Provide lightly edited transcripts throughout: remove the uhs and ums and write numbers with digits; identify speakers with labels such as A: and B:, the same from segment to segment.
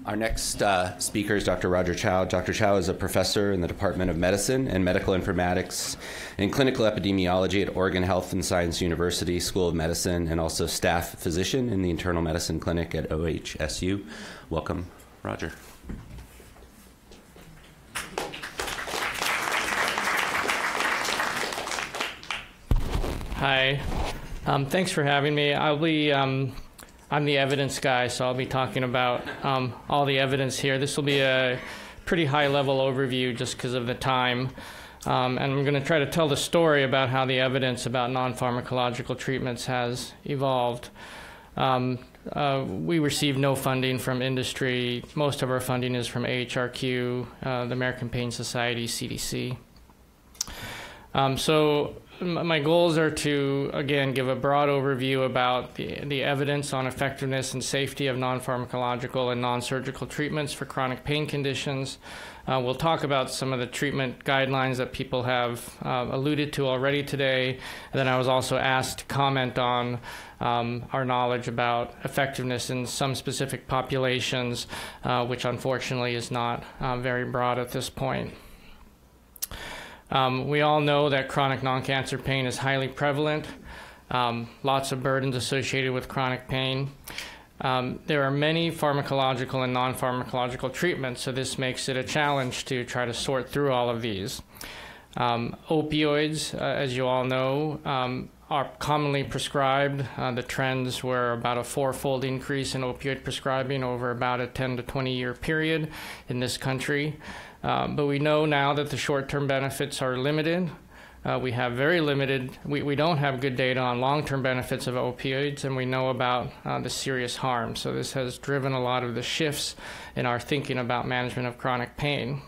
A: Our next speaker is Dr. Roger Chou. Dr. Chou is a professor in the Department of Medicine and Medical Informatics and Clinical Epidemiology at Oregon Health and Science University School of Medicine, and also staff physician in the Internal Medicine Clinic at OHSU. Welcome, Roger.
B: Hi. Thanks for having me. I'm the evidence guy, so I'll be talking about all the evidence here. This will be a pretty high-level overview just because of the time. And I'm going to try to tell the story about how the evidence about non-pharmacological treatments has evolved. We receive no funding from industry. Most of our funding is from AHRQ, the American Pain Society, CDC. So my goals are to, again, give a broad overview about the evidence on effectiveness and safety of non-pharmacological and non-surgical treatments for chronic pain conditions. We'll talk about some of the treatment guidelines that people have alluded to already today. And then I was also asked to comment on our knowledge about effectiveness in some specific populations, which unfortunately is not very broad at this point. We all know that chronic non-cancer pain is highly prevalent, lots of burdens associated with chronic pain. There are many pharmacological and non-pharmacological treatments, so this makes it a challenge to try to sort through all of these. Opioids, as you all know, are commonly prescribed. The trends were about a 4-fold increase in opioid prescribing over about a 10 to 20 year period in this country. But we know now that the short-term benefits are limited. We have very limited, we don't have good data on long-term benefits of opioids, and we know about the serious harm. So this has driven a lot of the shifts in our thinking about management of chronic pain.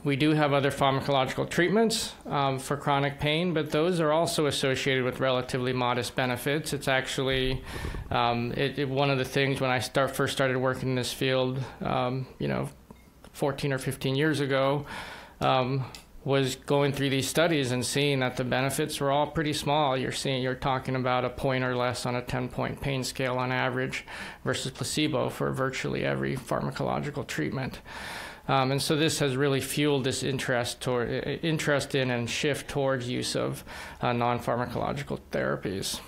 B: We do have other pharmacological treatments for chronic pain, but those are also associated with relatively modest benefits. It's actually one of the things when I first started working in this field, 14 or 15 years ago, was going through these studies and seeing that the benefits were all pretty small. You're talking about a point or less on a 10-point pain scale on average versus placebo for virtually every pharmacological treatment. And so this has really fueled this interest in and shift towards use of non-pharmacological therapies.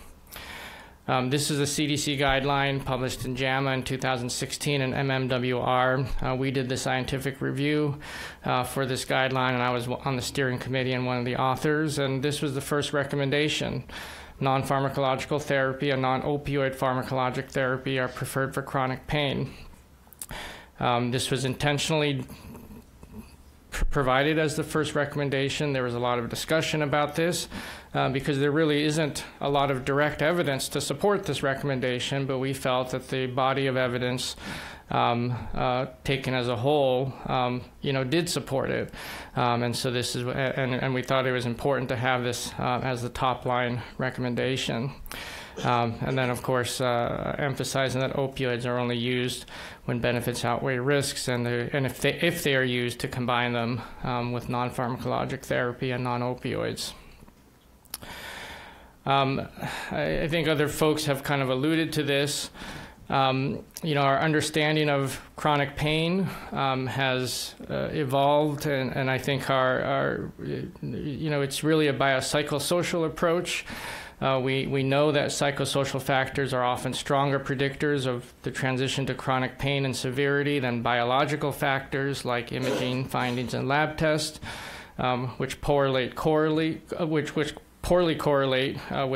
B: This is a CDC guideline published in JAMA in 2016 and MMWR. We did the scientific review for this guideline, and I was on the steering committee and one of the authors, and this was the first recommendation. Non-pharmacological therapy and non-opioid pharmacologic therapy are preferred for chronic pain. This was intentionally provided as the first recommendation. There was a lot of discussion about this because there really isn't a lot of direct evidence to support this recommendation, but we felt that the body of evidence taken as a whole, did support it. And so this is, and we thought it was important to have this as the top line recommendation. And then, of course, emphasizing that opioids are only used when benefits outweigh risks, and if they are used, to combine them with non-pharmacologic therapy and non-opioids. I think other folks have kind of alluded to this. Our understanding of chronic pain has evolved, and I think it's really a biopsychosocial approach. We know that psychosocial factors are often stronger predictors of the transition to chronic pain and severity than biological factors like imaging findings and lab tests, which poorly correlate with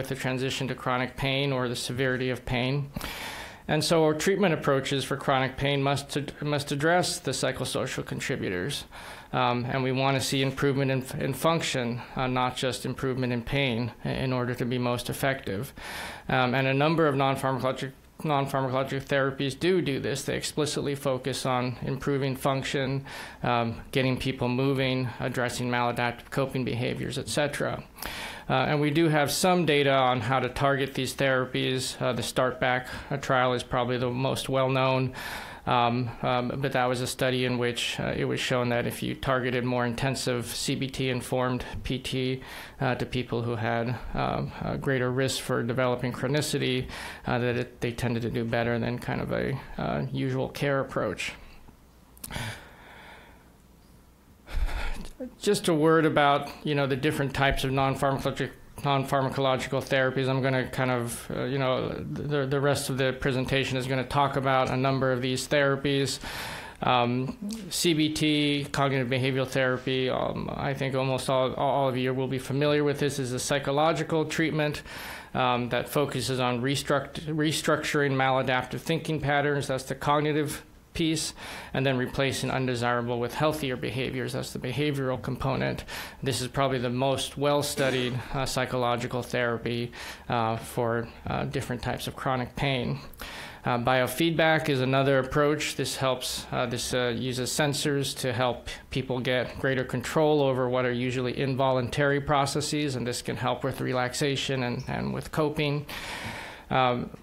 B: the transition to chronic pain or the severity of pain. And so our treatment approaches for chronic pain must address the psychosocial contributors. And we want to see improvement in function, not just improvement in pain, in order to be most effective. And a number of non-pharmacologic therapies do this. They explicitly focus on improving function, getting people moving, addressing maladaptive coping behaviors, etc. And we do have some data on how to target these therapies. The StartBack trial is probably the most well-known. But that was a study in which it was shown that if you targeted more intensive CBT-informed PT to people who had a greater risk for developing chronicity, they tended to do better than kind of a usual care approach. Just a word about, the different types of non-pharmacological therapies. I'm going to kind of, the rest of the presentation is going to talk about a number of these therapies. CBT, cognitive behavioral therapy, I think almost all of you will be familiar with this, is a psychological treatment that focuses on restructuring maladaptive thinking patterns. That's the cognitive piece, and then replacing undesirable with healthier behaviors. That's the behavioral component. This is probably the most well-studied psychological therapy for different types of chronic pain. Biofeedback is another approach. This helps, uses sensors to help people get greater control over what are usually involuntary processes, and this can help with relaxation and with coping.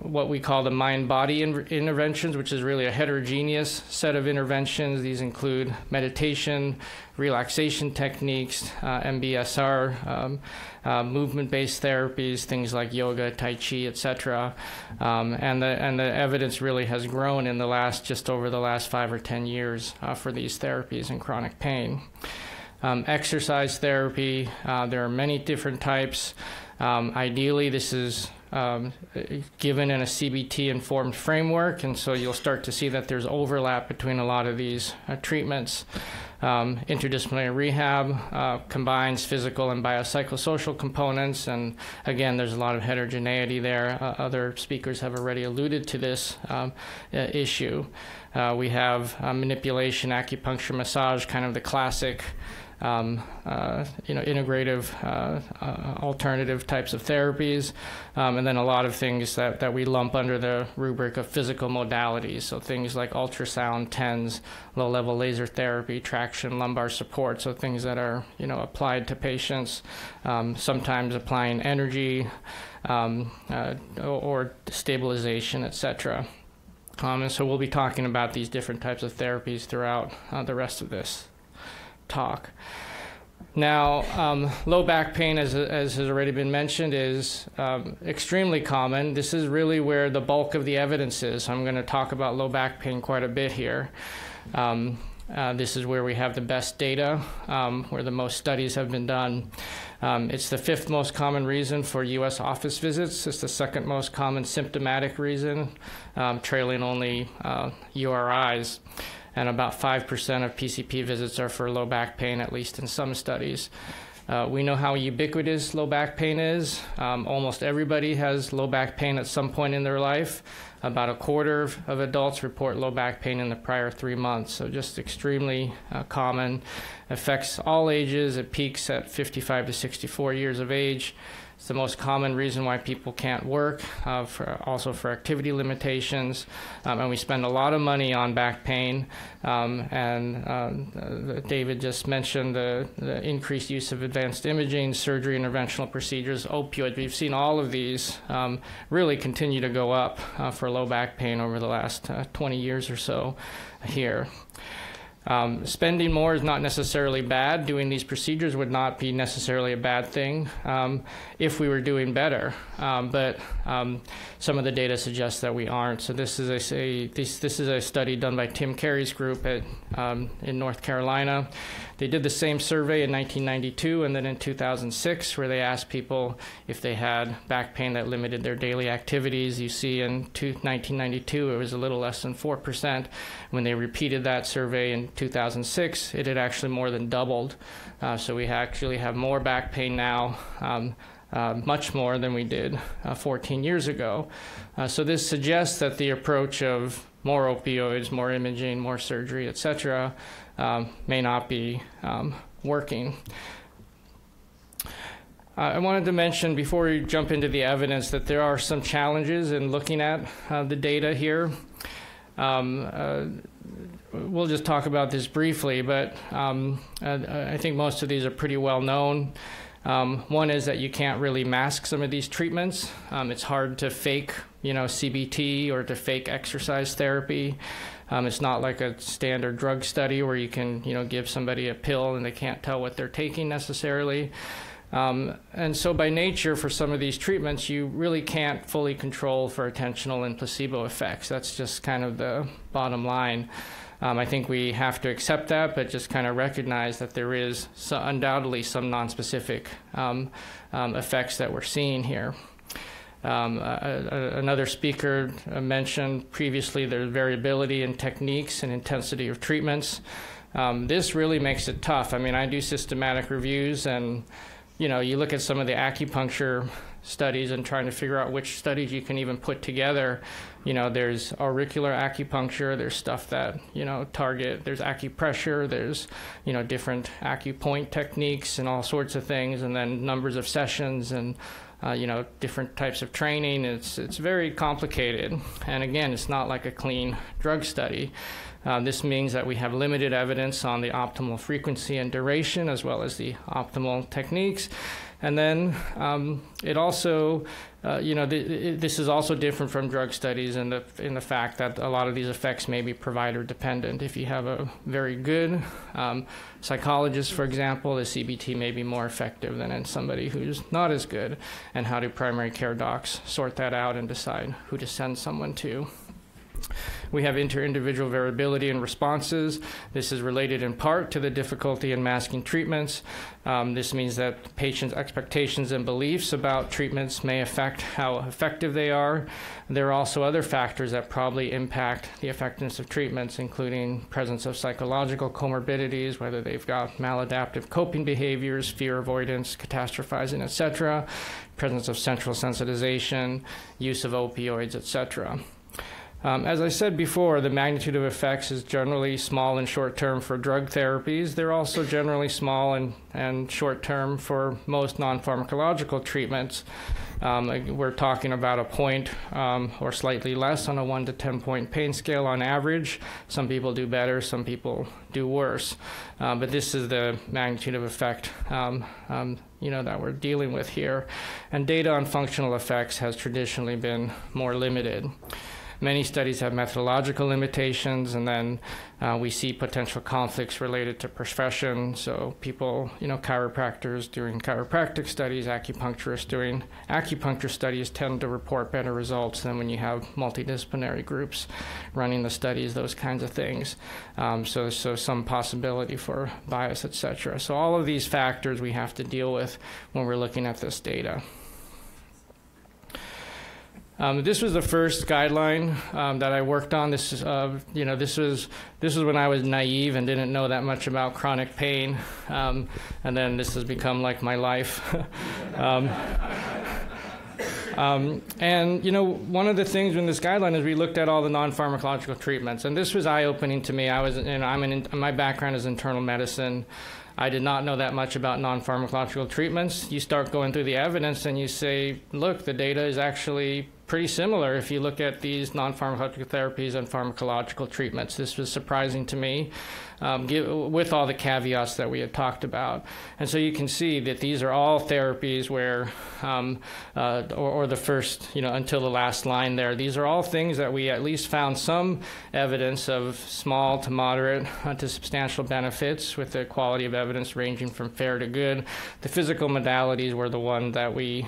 B: What we call the mind-body interventions, which is really a heterogeneous set of interventions. These include meditation, relaxation techniques, MBSR, movement-based therapies, things like yoga, Tai Chi, etc. And the evidence really has grown in just over the last 5 or 10 years for these therapies in chronic pain. Exercise therapy, there are many different types. Ideally, this is given in a CBT-informed framework, and so you'll start to see that there's overlap between a lot of these treatments. Interdisciplinary rehab combines physical and biopsychosocial components, and again, there's a lot of heterogeneity there. Other speakers have already alluded to this issue. We have manipulation, acupuncture, massage, kind of the classic integrative alternative types of therapies, and then a lot of things that we lump under the rubric of physical modalities, so things like ultrasound, TENS, low-level laser therapy, traction, lumbar support, so things that are applied to patients, sometimes applying energy or stabilization, etc. And so we'll be talking about these different types of therapies throughout the rest of this talk. Now, low back pain, as has already been mentioned, is extremely common. This is really where the bulk of the evidence is. I'm going to talk about low back pain quite a bit here. This is where we have the best data, where the most studies have been done. It's the 5th most common reason for U.S. office visits. It's the 2nd most common symptomatic reason, trailing only URIs. And about 5% of PCP visits are for low back pain, at least in some studies. We know how ubiquitous low back pain is. Almost everybody has low back pain at some point in their life. About 1/4 of adults report low back pain in the prior 3 months, so just extremely common. Affects all ages. It peaks at 55 to 64 years of age. It's the most common reason why people can't work, also for activity limitations. And we spend a lot of money on back pain. David just mentioned the increased use of advanced imaging, surgery, interventional procedures, opioids. We've seen all of these really continue to go up for low back pain over the last 20 years or so here. Spending more is not necessarily bad. Doing these procedures would not be necessarily a bad thing if we were doing better. But some of the data suggests that we aren't. So this is a study done by Tim Carey's group in North Carolina. They did the same survey in 1992 and then in 2006, where they asked people if they had back pain that limited their daily activities. You see in 1992, it was a little less than 4%. When they repeated that survey in 2006, it had actually more than doubled. So we actually have more back pain now, much more than we did 14 years ago. So this suggests that the approach of more opioids, more imaging, more surgery, etc., may not be working. I wanted to mention, before we jump into the evidence, that there are some challenges in looking at the data here. We'll just talk about this briefly, but I think most of these are pretty well known. One is that you can't really mask some of these treatments. It's hard to fake CBT or to fake exercise therapy. It's not like a standard drug study where you can, give somebody a pill and they can't tell what they're taking necessarily. And so by nature, for some of these treatments, you really can't fully control for attentional and placebo effects. That's just kind of the bottom line. I think we have to accept that, but just kind of recognize that there is undoubtedly some nonspecific effects that we're seeing here. Another speaker mentioned previously there's variability in techniques and intensity of treatments. This really makes it tough. I mean, I do systematic reviews, and you look at some of the acupuncture studies and trying to figure out which studies you can even put together. There's auricular acupuncture, there's stuff that, target, there's acupressure, there's, different acupoint techniques and all sorts of things, and then numbers of sessions and, different types of training. It's very complicated. And again, it's not like a clean drug study. This means that we have limited evidence on the optimal frequency and duration, as well as the optimal techniques. And then it also, this is also different from drug studies in the fact that a lot of these effects may be provider dependent. If you have a very good psychologist, for example, the CBT may be more effective than in somebody who's not as good. And how do primary care docs sort that out and decide who to send someone to? We have inter-individual variability in responses. This is related in part to the difficulty in masking treatments. This means that patients' expectations and beliefs about treatments may affect how effective they are. There are also other factors that probably impact the effectiveness of treatments, including presence of psychological comorbidities, whether they've got maladaptive coping behaviors, fear avoidance, catastrophizing, etc., presence of central sensitization, use of opioids, etc. As I said before, the magnitude of effects is generally small and short-term for drug therapies. They're also generally small and short-term for most non-pharmacological treatments. We're talking about a point or slightly less on a 1 to 10-point pain scale on average. Some people do better, some people do worse. But this is the magnitude of effect that we're dealing with here. And data on functional effects has traditionally been more limited. Many studies have methodological limitations, and then we see potential conflicts related to profession. So people, chiropractors doing chiropractic studies, acupuncturists doing acupuncture studies tend to report better results than when you have multidisciplinary groups running the studies, those kinds of things. So some possibility for bias, etc. So all of these factors we have to deal with when we're looking at this data. This was the first guideline that I worked on. This is, this was when I was naive and didn't know that much about chronic pain, and then this has become like my life. And one of the things in this guideline is we looked at all the non-pharmacological treatments, and this was eye-opening to me. My background is internal medicine. I did not know that much about non-pharmacological treatments. You start going through the evidence and you say, look, the data is actually pretty similar if you look at these non-pharmacological therapies and pharmacological treatments. This was surprising to me, with all the caveats that we had talked about. And so you can see that these are all therapies where, or the first, until the last line there, these are all things that we at least found some evidence of small to moderate to substantial benefits, with the quality of evidence ranging from fair to good. The physical modalities were the one that we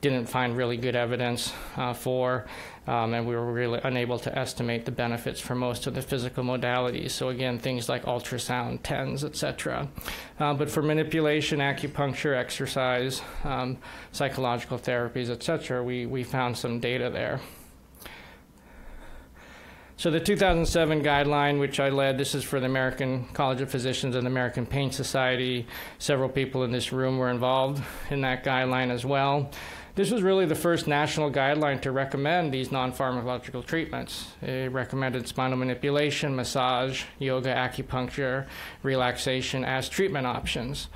B: didn't find really good evidence for, and we were really unable to estimate the benefits for most of the physical modalities. So again, things like ultrasound, TENS, etc. But for manipulation, acupuncture, exercise, psychological therapies, etc., we found some data there. So the 2007 guideline, which I led, this is for the American College of Physicians and the American Pain Society. Several people in this room were involved in that guideline as well. This was really the first national guideline to recommend these non-pharmacological treatments. It recommended spinal manipulation, massage, yoga, acupuncture, relaxation as treatment options.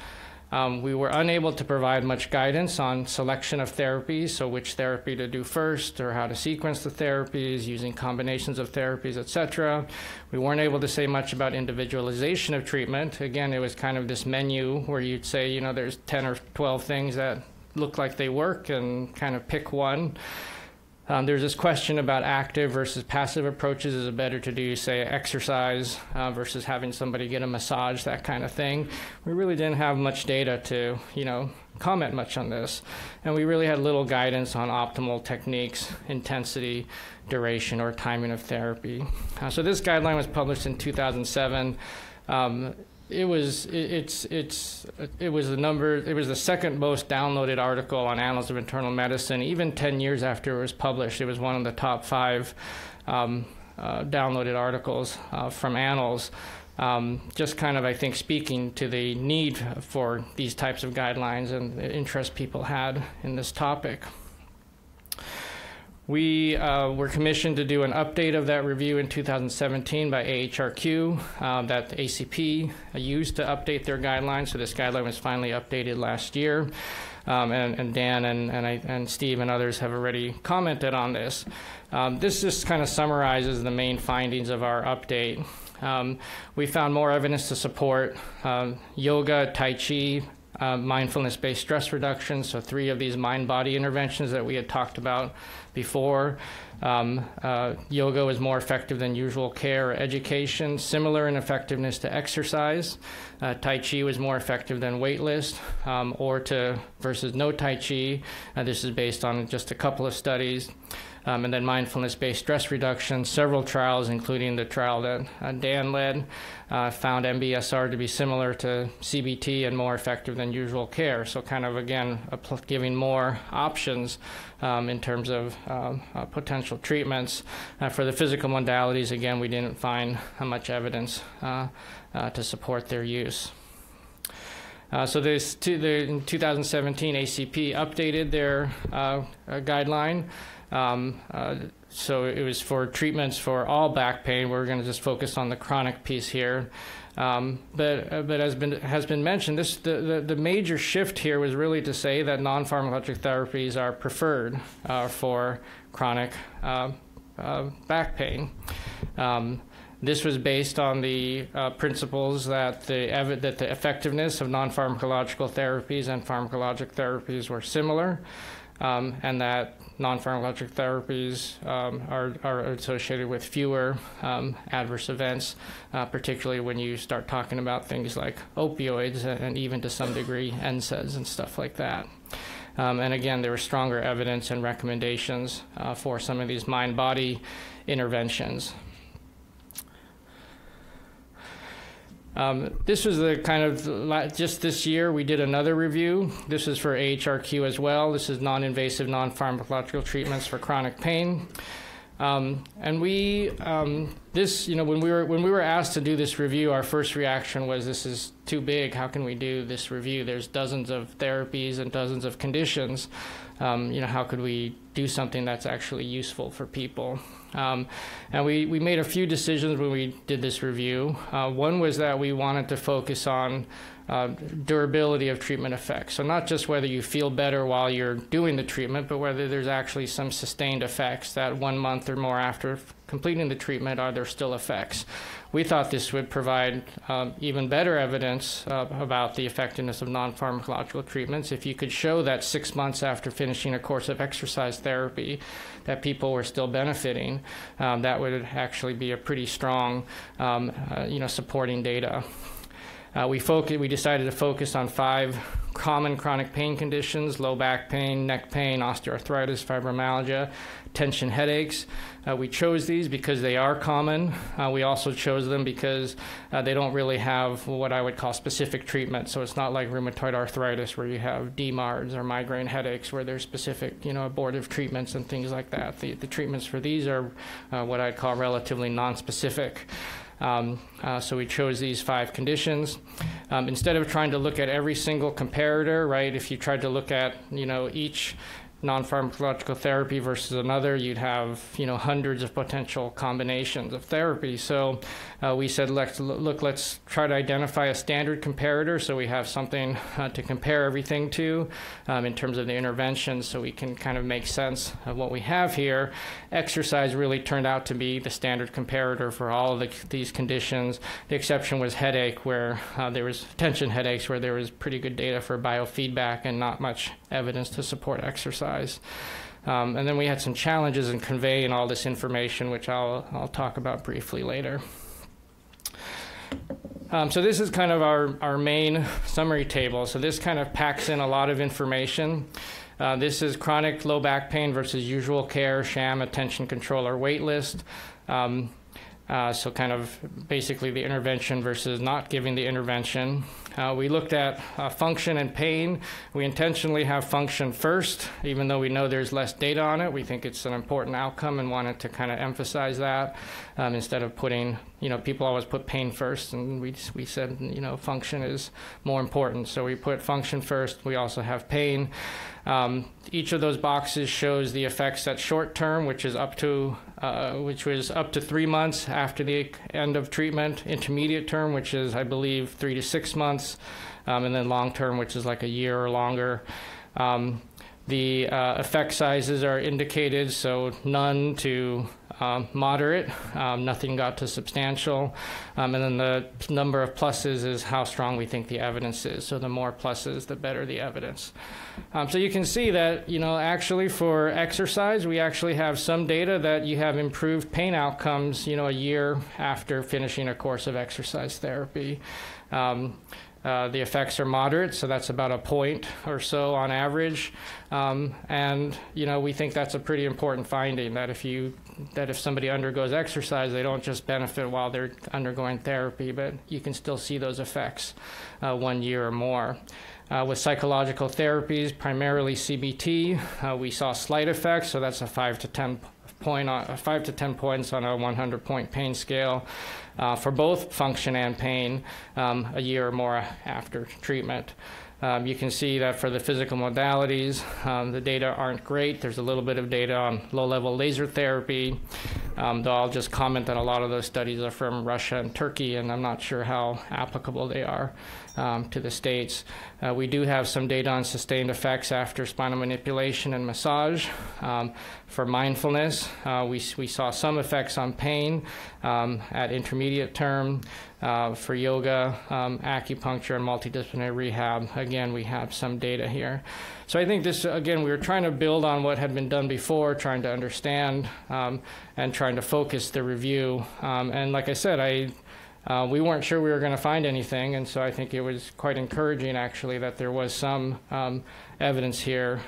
B: We were unable to provide much guidance on selection of therapies, so which therapy to do first, or how to sequence the therapies, using combinations of therapies, etc. We weren't able to say much about individualization of treatment. Again, it was kind of this menu where you'd say, there's 10 or 12 things that look like they work and kind of pick one. There's this question about active versus passive approaches. Is it better to do, say, exercise versus having somebody get a massage, that kind of thing? We really didn't have much data to, comment much on this. And we really had little guidance on optimal techniques, intensity, duration, or timing of therapy. So this guideline was published in 2007. It was the second most downloaded article on Annals of Internal Medicine. Even 10 years after it was published, it was one of the top 5 downloaded articles from Annals. Just kind of, I think, speaking to the need for these types of guidelines and the interest people had in this topic. We were commissioned to do an update of that review in 2017 by AHRQ that the ACP used to update their guidelines. So this guideline was finally updated last year. And Dan and Steve and others have already commented on this. This just kind of summarizes the main findings of our update. We found more evidence to support yoga, Tai Chi, mindfulness-based stress reduction, so 3 of these mind-body interventions that we had talked about before. Yoga was more effective than usual care or education, similar in effectiveness to exercise. Tai Chi was more effective than waitlist versus no Tai Chi. This is based on just a couple of studies. And then mindfulness-based stress reduction. Several trials, including the trial that Dan led, found MBSR to be similar to CBT and more effective than usual care. So kind of, again, giving more options in terms of potential treatments. For the physical modalities, again, we didn't find much evidence to support their use. So in 2017, ACP updated their guideline. So it was for treatments for all back pain. We're going to just focus on the chronic piece here. But as has been mentioned, the major shift here was really to say that non-pharmacological therapies are preferred for chronic back pain. This was based on the principles that the effectiveness of non-pharmacological therapies and pharmacologic therapies were similar, and that non-pharmacologic therapies are associated with fewer adverse events, particularly when you start talking about things like opioids and even to some degree NSAIDs and stuff like that. And again, there was stronger evidence and recommendations for some of these mind-body interventions. This was the kind of, just this year we did another review. This is for AHRQ as well. This is non-invasive, non-pharmacological treatments for chronic pain. And we, when we were asked to do this review, our first reaction was, this is too big. How can we do this review? There's dozens of therapies and dozens of conditions. How could we do something that's actually useful for people? And we made a few decisions when we did this review. One was that we wanted to focus on durability of treatment effects. So not just whether you feel better while you're doing the treatment, but whether there's actually some sustained effects that 1 month or more after completing the treatment, are there still effects? We thought this would provide even better evidence about the effectiveness of non-pharmacological treatments. If you could show that 6 months after finishing a course of exercise therapy that people were still benefiting, that would actually be a pretty strong, supporting data. We decided to focus on 5 common chronic pain conditions: low back pain, neck pain, osteoarthritis, fibromyalgia, tension headaches. We chose these because they are common. We also chose them because they don't really have what I would call specific treatment. So it's not like rheumatoid arthritis where you have DMARDs or migraine headaches where there's specific, abortive treatments and things like that. The treatments for these are what I'd call relatively non-specific. So we chose these 5 conditions. Instead of trying to look at every single comparator, right, if you tried to look at, each non-pharmacological therapy versus another, you'd have, hundreds of potential combinations of therapy. So we said, let's try to identify a standard comparator so we have something to compare everything to in terms of the interventions, so we can kind of make sense of what we have here. Exercise really turned out to be the standard comparator for all of these conditions. The exception was headache, where there was tension headaches, where there was pretty good data for biofeedback and not much evidence to support exercise. And then we had some challenges in conveying all this information, which I'll talk about briefly later. So this is kind of our main summary table. So this kind of packs in a lot of information. This is chronic low back pain versus usual care, sham, attention control, or wait list. So kind of basically the intervention versus not giving the intervention. We looked at function and pain. We intentionally have function first, even though we know there's less data on it. We think it's an important outcome and wanted to kind of emphasize that instead of putting, people always put pain first, and we said, function is more important. So we put function first. We also have pain. Each of those boxes shows the effects at short term, which was up to 3 months after the end of treatment, intermediate term, which is, I believe, 3 to 6 months, and then long term, which is like a year or longer. The effect sizes are indicated, so none to moderate, nothing got to substantial, and then the number of pluses is how strong we think the evidence is. So the more pluses, the better the evidence. So you can see that, actually for exercise, we actually have some data that you have improved pain outcomes, a year after finishing a course of exercise therapy. The effects are moderate, so that's about a point or so on average. And, we think that's a pretty important finding, that if somebody undergoes exercise, they don't just benefit while they're undergoing therapy, but you can still see those effects 1 year or more. With psychological therapies, primarily CBT, we saw slight effects, so that's a 5 to 10 points on a 100-point pain scale for both function and pain a year or more after treatment. You can see that for the physical modalities, the data aren't great. There's a little bit of data on low-level laser therapy, though I'll just comment that a lot of those studies are from Russia and Turkey, and I'm not sure how applicable they are to the States. We do have some data on sustained effects after spinal manipulation and massage. For mindfulness, we saw some effects on pain at intermediate term. For yoga, acupuncture, and multidisciplinary rehab, again, we have some data here. So I think this, again, we were trying to build on what had been done before, trying to understand and trying to focus the review. And like I said, we weren't sure we were going to find anything, and so I think it was quite encouraging, actually, that there was some evidence here,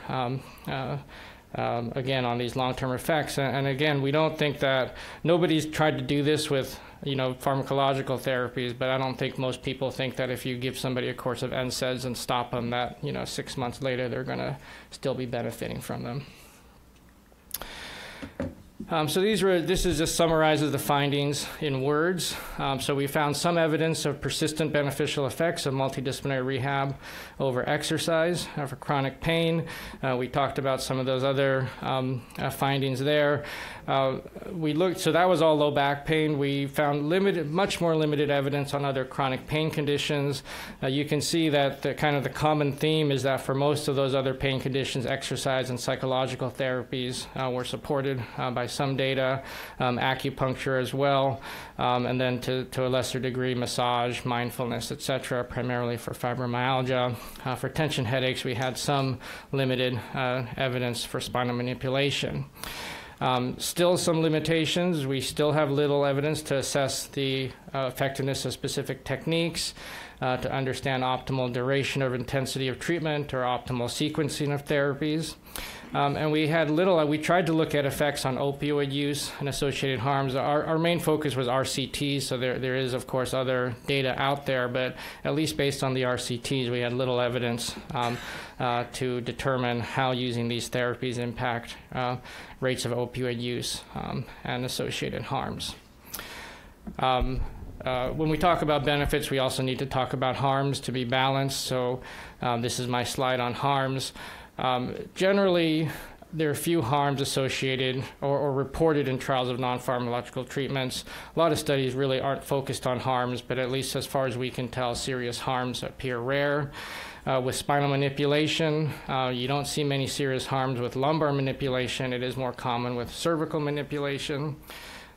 B: again, on these long-term effects. And again, we don't think that nobody's tried to do this with pharmacological therapies, but I don't think most people think that if you give somebody a course of NSAIDs and stop them, that 6 months later they're going to still be benefiting from them. So this is just summarizes the findings in words. So we found some evidence of persistent beneficial effects of multidisciplinary rehab over exercise for chronic pain. We talked about some of those other findings there. So that was all low back pain. We found much more limited evidence on other chronic pain conditions. You can see that the common theme is that for most of those other pain conditions, exercise and psychological therapies were supported by some data, acupuncture as well, and then to a lesser degree, massage, mindfulness, etc., primarily for fibromyalgia. For tension headaches, we had some limited evidence for spinal manipulation. Still some limitations. We still have little evidence to assess the effectiveness of specific techniques, to understand optimal duration or intensity of treatment or optimal sequencing of therapies. And we tried to look at effects on opioid use and associated harms. Our main focus was RCTs, so there is, of course, other data out there, but at least based on the RCTs, we had little evidence to determine how using these therapies impact rates of opioid use and associated harms. When we talk about benefits, we also need to talk about harms to be balanced. So this is my slide on harms. Generally, there are few harms associated or reported in trials of non-pharmacological treatments. A lot of studies really aren't focused on harms, but at least as far as we can tell, serious harms appear rare. With spinal manipulation, you don't see many serious harms with lumbar manipulation. It is more common with cervical manipulation.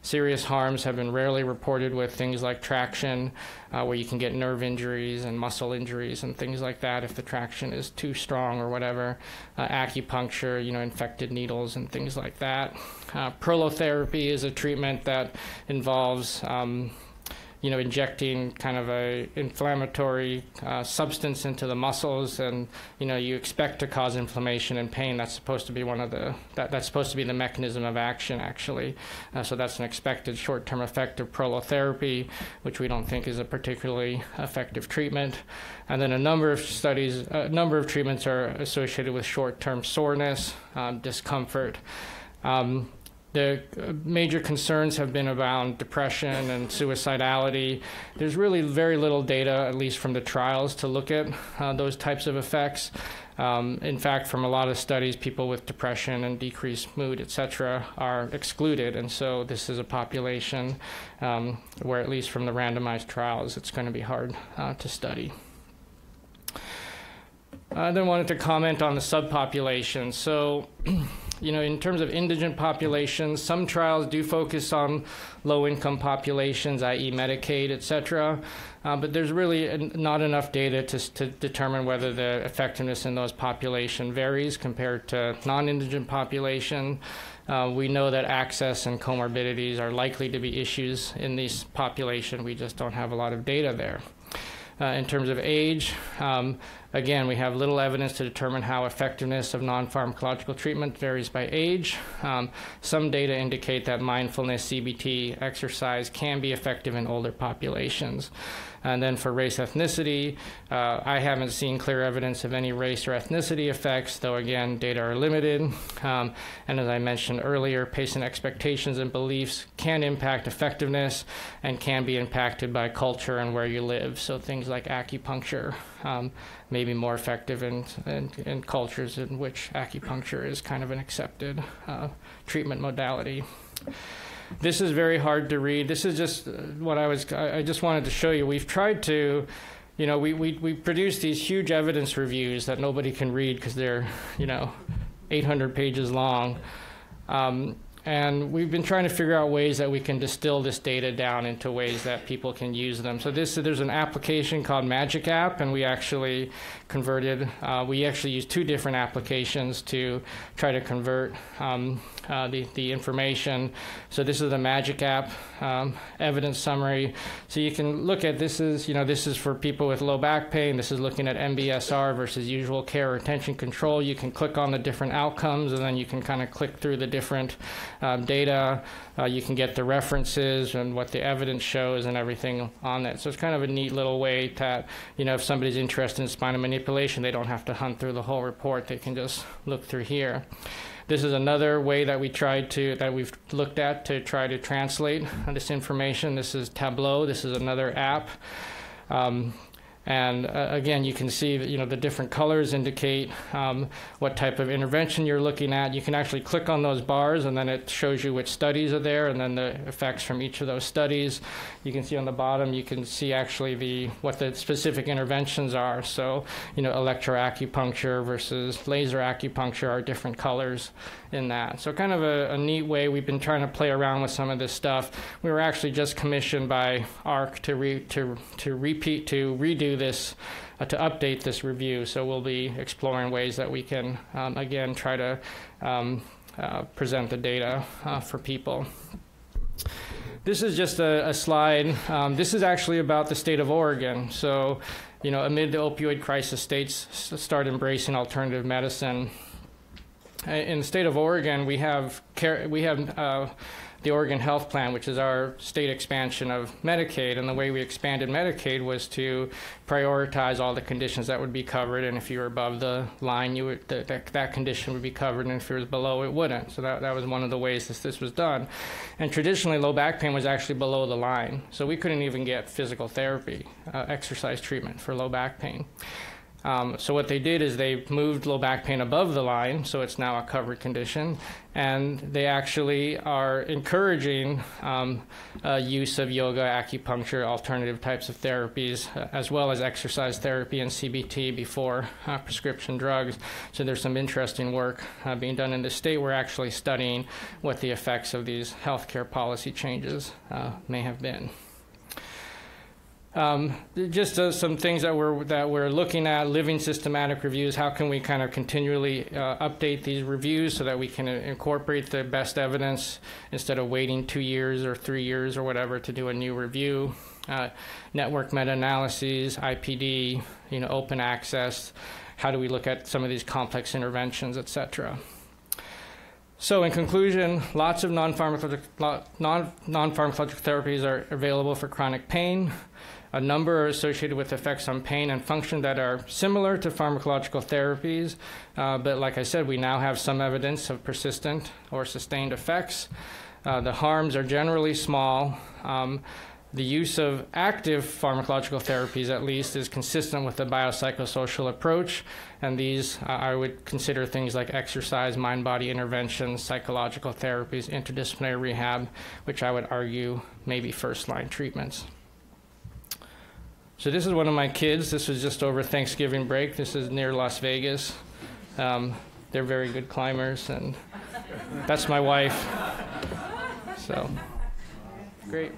B: Serious harms have been rarely reported with things like traction, where you can get nerve injuries and muscle injuries and things like that if the traction is too strong or whatever. Acupuncture, infected needles and things like that. Prolotherapy is a treatment that involves injecting kind of a inflammatory substance into the muscles, and you expect to cause inflammation and pain. That's supposed to be that's supposed to be the mechanism of action, actually. So that's an expected short-term effect of prolotherapy, which we don't think is a particularly effective treatment. And then a number of treatments are associated with short-term soreness, discomfort. The major concerns have been around depression and suicidality. There's really very little data, at least from the trials, to look at those types of effects. In fact, from a lot of studies, people with depression and decreased mood, etc., are excluded. And so this is a population where, at least from the randomized trials, it's going to be hard to study. I then wanted to comment on the subpopulation. So, in terms of indigent populations, some trials do focus on low-income populations, i.e. Medicaid, etc., but there's really not enough data to determine whether the effectiveness in those populations varies compared to non-indigent population. We know that access and comorbidities are likely to be issues in this population. We just don't have a lot of data there. In terms of age, again, we have little evidence to determine how effectiveness of non-pharmacological treatment varies by age. Some data indicate that mindfulness, CBT, exercise can be effective in older populations. And then for race ethnicity, I haven't seen clear evidence of any race or ethnicity effects, though again, data are limited. And as I mentioned earlier, patient expectations and beliefs can impact effectiveness and can be impacted by culture and where you live. So things like acupuncture may be more effective in cultures in which acupuncture is kind of an accepted treatment modality. This is very hard to read. This is just what I just wanted to show you. We've tried to, we produce these huge evidence reviews that nobody can read because they're, 800 pages long. And we've been trying to figure out ways that we can distill this data down into ways that people can use them. So there's an application called Magic App, and we actually used two different applications to try to convert the information. So this is the Magic App evidence summary. So you can look at this is for people with low back pain. This is looking at MBSR versus usual care or attention control. You can click on the different outcomes, and then you can kind of click through the different data. You can get the references and what the evidence shows and everything on it. So it's kind of a neat little way that, if somebody's interested in spinal manipulation, they don't have to hunt through the whole report. They can just look through here. This is another way that we've looked at to try to translate this information. This is Tableau. This is another app. And again, you can see that, the different colors indicate what type of intervention you're looking at. You can actually click on those bars, and then it shows you which studies are there, and then the effects from each of those studies. You can see on the bottom, you can see actually what the specific interventions are. So, electroacupuncture versus laser acupuncture are different colors in that. So kind of a neat way. We've been trying to play around with some of this stuff. We were actually just commissioned by AHRQ to redo this, to update this review. So we'll be exploring ways that we can, again, try to present the data for people. This is just a slide. This is actually about the state of Oregon. So, amid the opioid crisis, states start embracing alternative medicine. In the state of Oregon, we have the Oregon Health Plan, which is our state expansion of Medicaid. And the way we expanded Medicaid was to prioritize all the conditions that would be covered. And if you were above the line, that condition would be covered. And if it was below, it wouldn't. So that was one of the ways this was done. And traditionally, low back pain was actually below the line. So we couldn't even get physical therapy, exercise treatment for low back pain. So what they did is they moved low back pain above the line, so it's now a covered condition, and they actually are encouraging use of yoga, acupuncture, alternative types of therapies, as well as exercise therapy and CBT before prescription drugs. So there's some interesting work being done in the state. We're actually studying what the effects of these healthcare policy changes may have been. Just some things that we're looking at, living systematic reviews. How can we kind of continually update these reviews so that we can incorporate the best evidence instead of waiting 2 years or 3 years or whatever to do a new review? Network meta-analyses, IPD, open access. How do we look at some of these complex interventions, et cetera? So in conclusion, lots of non-pharmacological therapies are available for chronic pain. A number are associated with effects on pain and function that are similar to pharmacological therapies, but like I said, we now have some evidence of persistent or sustained effects. The harms are generally small. The use of active pharmacological therapies, at least, is consistent with the biopsychosocial approach, and these I would consider things like exercise, mind-body interventions, psychological therapies, interdisciplinary rehab, which I would argue may be first-line treatments. So this is one of my kids. This was just over Thanksgiving break. This is near Las Vegas. They're very good climbers, and that's my wife. So, great.